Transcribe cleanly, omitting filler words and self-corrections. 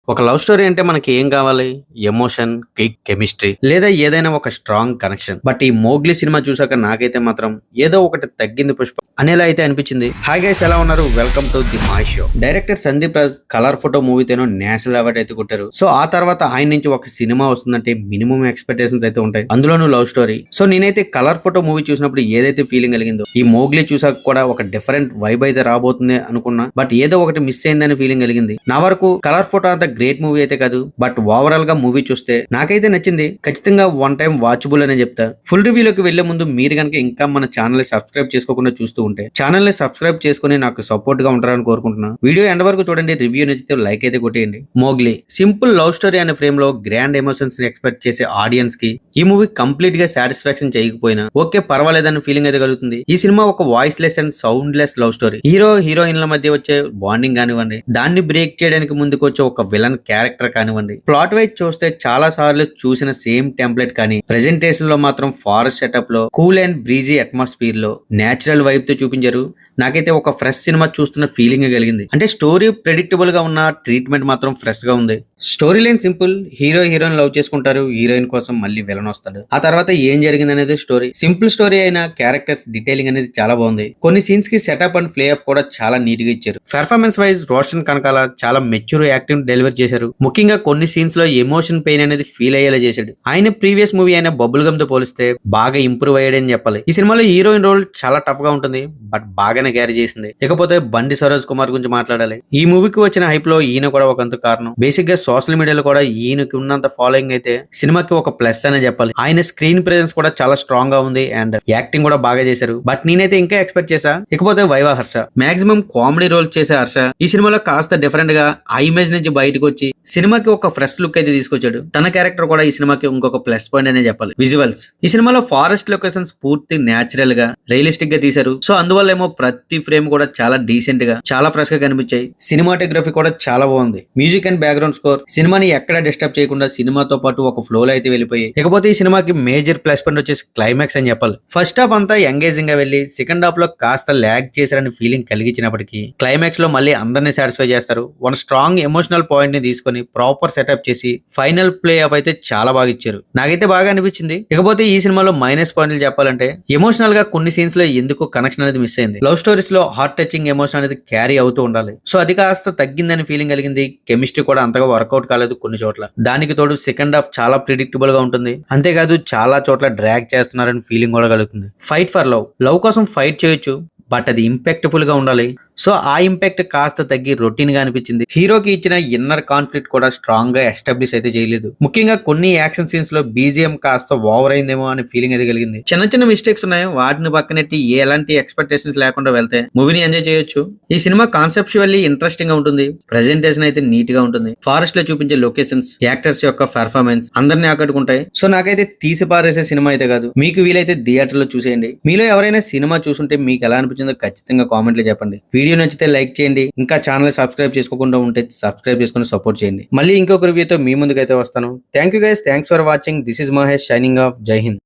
ఒక love story అంటే మనకి ఏం కావాలి? ఎమోషన్, కిక్, కెమిస్ట్రీ లేదా ఏదైనా ఒక స్ట్రాంగ్ కనెక్షన్. బట్ ఈ 'మోగ్లీ' సినిమా చూసాక నాకైతే మాత్రం ఏదో ఒకటి తగ్గింది పుష్ప అనేలా అయితే అనిపించింది. హాయ్ గైస్, ఎలా ఉన్నారు? Welcome to the my show. Director Sandeep Raj colour photo మూవీతోనో నేషనల్ అవార్డు అయితే కొట్టారు. సో ఆ తర్వాత ఆయన నుంచి ఒక సినిమా వస్తుందంటే మినిమం ఎక్స్పెక్టేషన్స్ అయితే ఉంటాయి, అందులోనూ లవ్ స్టోరీ. సో నేనైతే కలర్ ఫోటో మూవీ చూసినప్పుడు ఏదైతే ఫీలింగ్ కలిగిందో ఈ 'మోగ్లీ' చూసాక కూడా ఒక డిఫరెంట్ వైబ్ అయితే రాబోతుంది అనుకున్నా. బట్ ఏదో ఒకటి మిస్ అయిందని ఫీలింగ్ కలిగింది. నా వరకు కలర్ ఫోటో అంత గ్రేట్ మూవీ అయితే కాదు, బట్ ఓవరాల్ గా మూవీ చూస్తే నాకైతే నచ్చింది. ఖచ్చితంగా వన్ టైం వాచబుల్ అనే చెప్తా. ఫుల్ రివ్యూలోకి వెళ్లే ముందు మీరు కనుక ఇంకా మన ఛానల్ ని సబ్స్క్రైబ్ చేసుకోకుండా చూస్తూ ఉంటే ఛానల్ ని సబ్స్క్రైబ్ చేసుకుని నాకు సపోర్ట్ గా ఉంటారని కోరుకుంటున్నా. వీడియో ఎండ్ వరకు చూడండి. రివ్యూ నచ్చితే లైక్ అయితే కొట్టేయండి. 'మోగ్లీ' సింపుల్ లవ్ స్టోరీ అనే ఫ్రేమ్ లో గ్రాండ్ ఎమోషన్స్ ని ఎక్స్పెక్ట్ చేసే ఆడియన్స్ కి ఈ మూవీ కంప్లీట్ గా సాటిస్ఫాక్షన్ చేయకపోయినా ఓకే పర్వాలేదని ఫీలింగ్ అయితే కలుగుతుంది. ఈ సినిమా ఒక voice less and sound less love story. Hero హీరోయిన్ల మధ్య వచ్చే బాండింగ్ కానివ్వండి, దాన్ని బ్రేక్ చేయడానికి ముందుకు వచ్చే ఒక విలన్ క్యారెక్టర్ కానివ్వండి, ప్లాట్ వైజ్ చూస్తే చాలా సార్లు చూసిన సేమ్ టెంప్లెట్ కానీ ప్రెజెంటేషన్ లో మాత్రం ఫారెస్ట్ సెటప్ లో కూల్ అండ్ బ్రీజీ అట్మాస్ఫియర్ లో నేచురల్ వైబ్ తో చూపించారు. నాకైతే ఒక ఫ్రెష్ సినిమా చూస్తున్న ఫీలింగ్ కలిగింది. అంటే స్టోరీ ప్రెడిక్టబుల్ గా ఉన్న ట్రీట్మెంట్ మాత్రం ఫ్రెష్ గా ఉంది. Story line simple. Hero heroine love చేసుకుంటారు. హీరోయిన్ కోసం మళ్ళీ విలన్ వస్తాడు. ఆ తర్వాత ఏం జరిగింది అనేది స్టోరీ. సింపుల్ స్టోరీ అయినా క్యారెక్టర్స్ డీటెయిలింగ్ అనేది చాలా బాగుంది. కొన్ని సీన్స్ కి సెటప్ అండ్ ప్లే అప్ కూడా చాలా నీట్ గా ఇచ్చారు. పెర్ఫార్మెన్స్ వైజ్ రోషన్ కనకాల చాలా మెచ్యూర్ యాక్టింగ్ డెలివర్ చేశారు. ముఖ్యంగా కొన్ని సీన్స్ లో ఎమోషన్ పెయిన్ అనేది ఫీల్ అయ్యేలా చేశాడు. ఆయన ప్రీవియస్ మూవీ అయిన బబుల్ గమ్ తో పోలిస్తే బాగా ఇంప్రూవ్ అయ్యాడని చెప్పాలి. ఈ సినిమాలో హీరోయిన్ రోల్ చాలా టఫ్ గా ఉంటుంది, బట్ బాగానే క్యారీ చేసింది. ఇకపోతే బండి సరోజ్ కుమార్ గురించి మాట్లాడాలి. ఈ మూవీకి వచ్చిన హైప్ లో ఈయన కూడా ఒకంత కారణం. బేసిక్ గా సోషల్ మీడియాలో కూడా ఈయనకి ఉన్నంత ఫాలోయింగ్ అయితే సినిమాకి ఒక ప్లస్ అనే చెప్పాలి. ఆయన స్క్రీన్ ప్రెజెన్స్ కూడా చాలా స్ట్రాంగ్ గా ఉంది అండ్ యాక్టింగ్ కూడా బాగా చేశారు. బట్ నేనైతే ఇంకా ఎక్స్పెక్ట్ చేశా. ఇకపోతే Viva Harsha maximum comedy role చేసే హర్ష ఈ సినిమాలో కాస్త డిఫరెంట్ గా ఆ ఇమేజ్ నుంచి బయటకు వచ్చి సినిమాకి ఒక ఫ్రెష్ లుక్ అయితే తీసుకొచ్చాడు. తన క్యారెక్టర్ కూడా ఈ సినిమాకి ఇంకొక ప్లస్ పాయింట్ అనే చెప్పాలి. విజువల్స్ ఈ సినిమాలో ఫారెస్ట్ లొకేషన్స్ పూర్తి నేచురల్ గా రియలిస్టిక్ గా తీశారు. సో అందువల్ల ఏమో ప్రతి ఫ్రేమ్ కూడా చాలా డీసెంట్ గా చాలా ఫ్రెష్ గా కనిపించాయి. సినిమాటోగ్రఫీ కూడా చాలా బాగుంది. మ్యూజిక్ అండ్ బ్యాక్గ్రౌండ్ స్కోర్ సినిమాని ఎక్కడ డిస్టర్బ్ చేయకుండా సినిమాతో పాటు ఒక ఫ్లో లో అయితే వెళ్ళిపోయి. ఇకపోతే ఈ సినిమాకి మేజర్ ప్లస్ పాయింట్ వచ్చేసి క్లైమాక్స్ అని చెప్పాలి. ఫస్ట్ హాఫ్ అంతా ఎంగేజింగ్ గా వెళ్లి సెకండ్ హాఫ్ లో కాస్త ల్యాగ్ చేశారని ఫీలింగ్ కలిగించినప్పటికీ క్లైమాక్స్ లో మళ్ళీ అందరినీ సాటిస్ఫై చేస్తారు. వన్ స్ట్రాంగ్ ఎమోషనల్ పాయింట్ ని తీసుకొని ప్రాపర్ సెటప్ చేసి ఫైనల్ ప్లే ఆఫ్ అయితే చాలా బాగా ఇచ్చారు. నాకైతే బాగా అనిపించింది. ఇకపోతే ఈ సినిమాలో మైనస్ పాయింట్లు చెప్పాలంటే ఎమోషనల్ గా కొన్ని సీన్స్ లో ఎందుకు కనెక్షన్ అనేది మిస్ అయింది. లవ్ స్టోరీస్ లో హార్ట్ టచింగ్ ఎమోషన్ అనేది క్యారీ అవుతూ ఉండాలి. సో అది కాస్త తగ్గిందని ఫీలింగ్ కలిగింది. కెమిస్ట్రీ కూడా అంతగా వర్కౌట్ కాలేదు కొన్ని చోట్ల. దానికి తోడు సెకండ్ హాఫ్ చాలా ప్రిడిక్టబుల్ గా ఉంటుంది. అంతేకాదు చాలా చోట్ల డ్రాగ్ చేస్తున్నారని ఫీలింగ్ కూడా కలుగుతుంది. ఫైట్ ఫర్ లవ్, లవ్ కోసం ఫైట్ చేయొచ్చు, బట్ అది ఇంపాక్ట్ఫుల్ గా ఉండాలి. సో ఆ ఇంపాక్ట్ కాస్త తగ్గి రొటీన్ గా అనిపించింది. హీరోకి ఇచ్చిన ఇన్నర్ కాన్ఫ్లిక్ట్ కూడా స్ట్రాంగ్ గా ఎస్టాబ్లిష్ అయితే చేయలేదు. ముఖ్యంగా కొన్ని యాక్షన్ సీన్స్ లో బీజిఎం కాస్త ఓవర్ అయిందేమో అనే ఫీలింగ్ అయితే కలిగింది. చిన్న చిన్న మిస్టేక్స్ ఉన్నాయి, వాటిని పక్కనెట్టి ఎలాంటి ఎక్స్పెక్టేషన్స్ లేకుండా వెళ్తే మూవీని ఎంజాయ్ చేయొచ్చు. ఈ సినిమా కాన్సెప్చువల్లీ ఇంట్రెస్టింగ్ గా ఉంటుంది. ప్రెజెంటేషన్ అయితే నీట్ గా ఉంటుంది. ఫారెస్ట్ లో చూపించే లొకేషన్స్, యాక్టర్స్ యొక్క పెర్ఫార్మెన్స్ అందరినీ ఆకట్టుకుంటాయి. సో నాకైతే తీసి పారేసే సినిమా అయితే కాదు. మీకు వీలైతే థియేటర్ లో చూసేయండి. మీలో ఎవరైనా సినిమా చూసుంటే మీకు ఎలా అనిపించిందో ఖచ్చితంగా కామెంట్ లో చెప్పండి. వీడియో నచ్చితే లైక్ చేయండి. ఇంకా ఛానల్ సబ్స్క్రైబ్ చేసుకోకుండా ఉంటే సబ్స్క్రైబ్ చేసుకుని సపోర్ట్ చేయండి. మళ్ళీ ఇంకొక రివ్యూతో మీ ముందుకైతే వస్తాను. Thank you guys, thanks for watching. This is Mahesh signing off. జై హింద్.